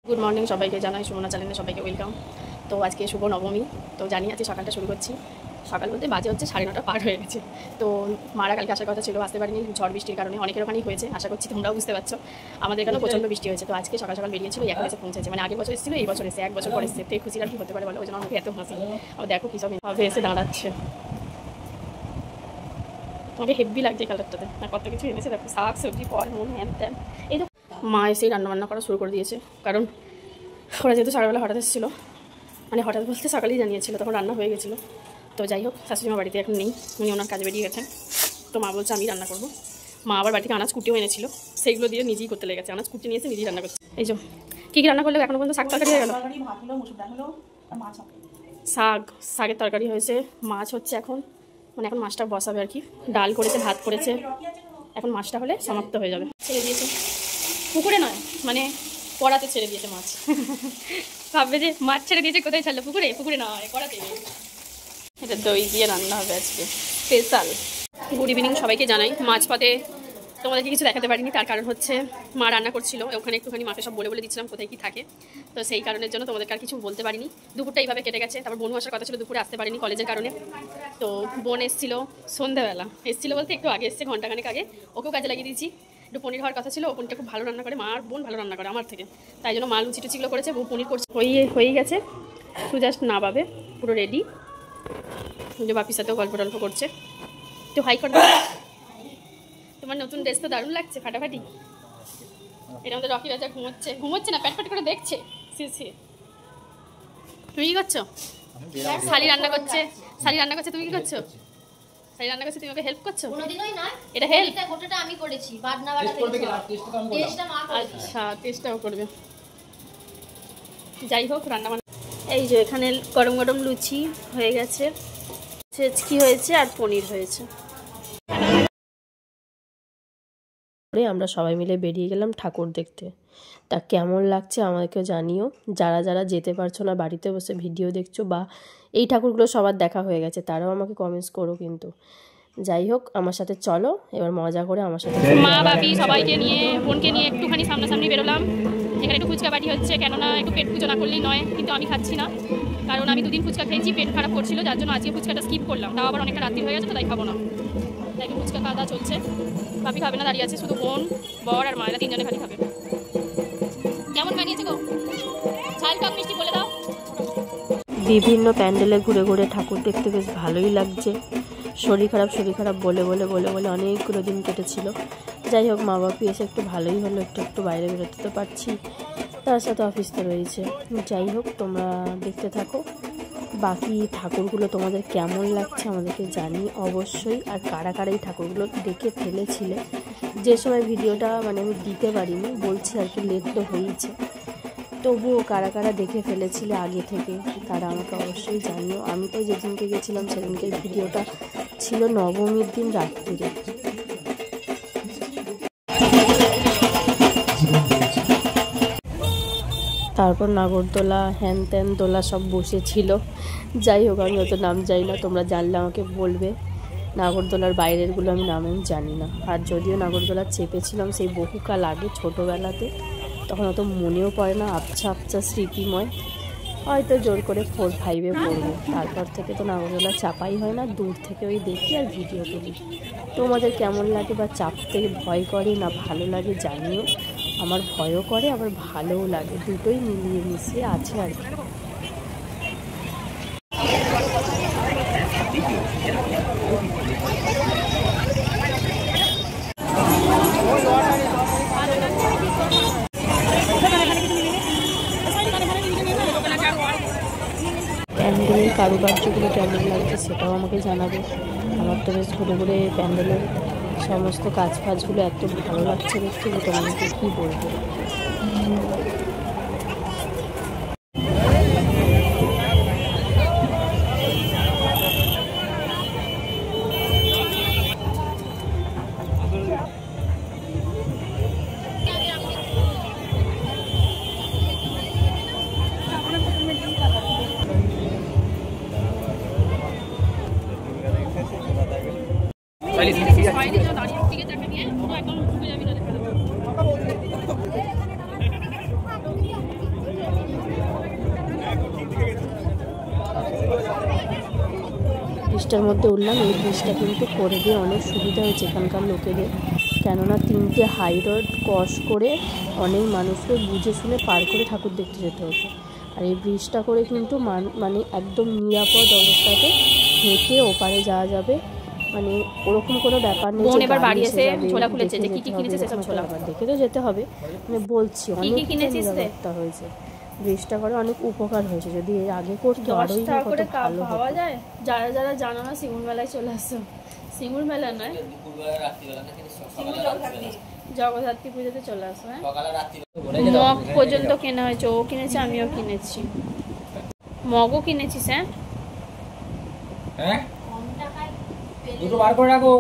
Good morning সবাইকে জানাই সুমনা চ্যানেলে সবাইকে ওয়েলকাম। তো আজকে শুভ নবমী। তো জানি আজকে সকালটা শুরু করছি। সকাল বলতে বাজে হচ্ছে 9:30 পার হয়ে গেছে। তো মারা কালকে আসার কথা ছিল, আসতে পারিনি ঝড় বৃষ্টির কারণে। অনেকের ওখানেই হয়েছে, আশা করছি তোমরাও বুঝতে পারছো। আমাদের এখানেও প্রচণ্ড বৃষ্টি হয়েছে। তো আজকে সকাল সকাল বেরিয়েছিল, এখন এসে পৌঁছেছে। মানে আগের বছর এসেছিল, এই বছর এসে 1 বছর পর এসে। তো এই খুশির আর কি হতে পারে বলো? ওই জন্য আমাকে এত হাসি। আর দেখো কী সব ভাবে এসে দাঁড়াচ্ছে। আমাকে হেভি লাগছে কালারটাতে। আর কত কিছু এনেছে দেখো, শাক সবজি ফল মূল হ্যান ত্যান। এই তো মা এসেই রান্নাবান্না করা শুরু করে দিয়েছে। কারণ ওরা যেহেতু সকালবেলা হঠাৎ এসেছিলো, মানে হঠাৎ বলতে সকালেই জানিয়েছিল, তখন রান্না হয়ে গেছিলো। তো যাই হোক, শাশুড়িমা বাড়িতে এখন নেই, উনি ওনার কাজে বেরিয়ে গেছেন। তো মা বলছে আমি রান্না করবো। মা আবার বাড়ি থেকে আনাজ কুটিও এনেছিল, সেইগুলো দিয়ে নিজেই করতে লেগেছে। আনাজ কুটি নিয়েছে, নিজেই রান্না করছে। এই যে কী কী রান্না করলে এখনো পর্যন্ত? শাক তরকারি হয়ে গেল, শাকের তরকারি হয়েছে, মাছ হচ্ছে এখন। মানে এখন মাছটা বসাবে আর কি। ডাল করেছে, ভাত করেছে, এখন মাছটা হলে সমাপ্ত হয়ে যাবে। ছেড়ে দিয়েছে পুকুরে, নয় মানে কড়াতে ছেড়ে দিয়েছে মাছ। ভাববে যে মাছ ছেড়ে দিয়েছে, কোথায় ছাড়লো? পুকুরে? পুকুরে নয়, কড়াতে। এটা দই দিয়ে রান্না হবে আজকে, স্পেশাল। গুড ইভিনিং সবাইকে জানাই। মাঝপথে তোমাদেরকে কিছু দেখাতে পারিনি, তার কারণ হচ্ছে মা রান্না করছিল, ওখানে একটুখানি মাকে সব বলে দিচ্ছিলাম কোথায় কী থাকে। তো সেই কারণের জন্য তোমাদেরকে আর কিছু বলতে পারিনি। দুপুরটা এইভাবে কেটে গেছে। তারপর বোন আসার কথা ছিল, দুপুরে আসতে পারিনি কলেজের কারণে। তো বোন এসেছিল সন্ধ্যাবেলা, এসেছিলো বলতে একটু আগে এসছে, ঘন্টাখানেক আগে। ওকেও কাজে লাগিয়ে দিয়েছি। একটু পনির হওয়ার কথা ছিল, ও পনিরটা খুব ভালো রান্না করে। মা আর বোন ভালো রান্না করে আমার থেকে, তাই জন্য মা লুচি টুচিগুলো করেছে, বউ পনির করছে। হয়েই গেছে, শুধু জাস্ট নাবাবে, পুরো রেডি। যে বাপির সাথেও গল্প টল্প করছে। তো হাই কর। তোমার নতুন ড্রেস তো দারুণ লাগছে, ফাটাফাটি। এটা আমাদের রকি রাজা ঘুমোচ্ছে না, প্যাটপ্যাট করে দেখছে। তুমি কি করছো? শালি রান্না করছে, তুমি কি করছো? শালি রান্না করছে, তুমি ওকে হেল্প করছো? এটা হেল্প, গোটাটা আমি করেছি। আচ্ছা, টেস্টটাও করবে। যাই হোক, রান্না বান্না এই যে এখানে গরম গরম লুচি হয়ে গেছে, ছেচকি হয়েছে আর পনির হয়েছে। আমরা সবাই মিলে বেরিয়ে গেলাম ঠাকুর দেখতে। তা কেমন লাগছে আমাদেরকেও জানিও। যারা যারা যেতে পারছো না, বাড়িতে বসে ভিডিও দেখছো, বা এই ঠাকুরগুলো সবার দেখা হয়ে গেছে, তারাও আমাকে কমেন্টস করো কিন্তু। যাই হোক, আমার সাথে চলো এবার মজা করে আমার সাথে। মা বাপি সবাইকে নিয়ে, বোনকে নিয়ে একটুখানি সামনাসামনি বেরোলাম। এখানে একটু ফুচকা বাটি হচ্ছে, কেননা একটু পেট পুজো না করলেই নয়। কিন্তু আমি খাচ্ছি না, কারণ আমি 2 দিন ফুচকা খেয়েছি, পেট খারাপ করছিল, যার জন্য আজকে ফুচকাটা স্কিপ করলাম। তাও আবার অনেকটা রাত্রি হয়ে গেছে, তো তাই খাবো না। তাই ফুচকা খাওয়া দাওয়া চলছে। বাপি খাবে না, দাঁড়িয়ে আছে, শুধু বোন, বর আর মায়েরা 3 জনে খালি খাবে। কেমন বানিয়েছে গো? ঝাল টক মিষ্টি বলে দাও। বিভিন্ন প্যান্ডেলে ঘুরে ঘুরে ঠাকুর দেখতে বেশ ভালোই লাগছে। শরীর খারাপ বলে অনেকগুলো দিন কেটেছিল। যাই হোক, মা বাপি এসে একটু ভালোই হলো, একটু বাইরে বেরোতে তো পারছি, তার সাথে অফিস তো রয়েছে। যাই হোক, তোমরা দেখতে থাকো। বাকি ঠাকুরগুলো তোমাদের কেমন লাগছে আমাদেরকে জানি অবশ্যই। আর কারা কারা এই ঠাকুরগুলো দেখে ফেলেছিলে, যে সময় ভিডিওটা মানে আমি দিতে পারিনি, বলছি আর কি, লেট তো হয়েছে, তবুও কারা কারা দেখে ফেলেছিলে আগে থেকে তারা আমাকে অবশ্যই জানিও। আমি তো যেদিনকে গেছিলাম সেদিনকে ভিডিওটা ছিল নবমীর দিন রাত্রিরে। তারপর নাগরদোলা হ্যান ত্যান দোলা সব বসেছিল। যাই হোক, আমি অত নাম জানি না, তোমরা জানলে আমাকে বলবে। নাগরদোলার বাইরেরগুলো আমি নাম জানি না। আর যদিও নাগরদোলা চেপেছিলাম সেই বহুকাল আগে ছোটোবেলাতে, তখন অত মনেও পড়ে না, আবছা স্মৃতিময়। হয়তো জোর করে 4, 5-এ পড়বো। তারপর থেকে তো নাগরদোলা চাপাই হয় না, দূর থেকে ওই দেখি আর ভিডিও করি। তোমাদের কেমন লাগে বা চাপতে ভয় করে না ভালো লাগে জানিও। আমার ভয়ও করে, আবার ভালোও লাগে, দুটোই মিলিয়ে মিশিয়ে আছে আর কি। প্যান্ডেলের কারুকার্যগুলো কেমন লাগছে সেটাও আমাকে জানাবে। আমার তো বেশ ঘুরে ঘুরে প্যান্ডেলের সমস্ত কাজগুলো এত ভালো লাগছে দেখতে, যে তোমাদেরকে কী বলবো। ব্রিজটার মধ্যে উঠলাম। এই ব্রিজটা কিন্তু করে দিয়ে অনেক সুবিধা হয়েছে এখানকার লোকেদের, কেননা 3টে হাই রোড ক্রস করে অনেক মানুষকে বুঝে শুনে পার করে ঠাকুর দেখতে যেতে হতো। আর এই ব্রিজটা করে কিন্তু মানে একদম নিরাপদ অবস্থাতে হেঁটে ওপারে যাওয়া যাবে, মানে ওরকম কোনো ব্যাপার নেই যে এবার বাড়ি এসে ছোলা খুলেছে যে কি কি কিনেছে সেসব ছোলা দেখে তো যেতে হবে। মানে বলছি অনেক নিরাপত্তা হয়েছে, ব্রিজটা করে অনেক উপকার হয়েছে। যদি এর আগে করতো আরোই কত ভালো পাওয়া যায়। যারা যারা জানো না সিঙ্গুর মেলায় চলে আসো। সিঙ্গুর মেলা নয়, জগদ্ধাত্রী পুজোতে চলে আসো। হ্যাঁ, মগ পর্যন্ত কেনা হয়েছে, ও কিনেছে আমিও কিনেছি, মগও কিনেছিস। হ্যাঁ, দুটো বার করে রাখো।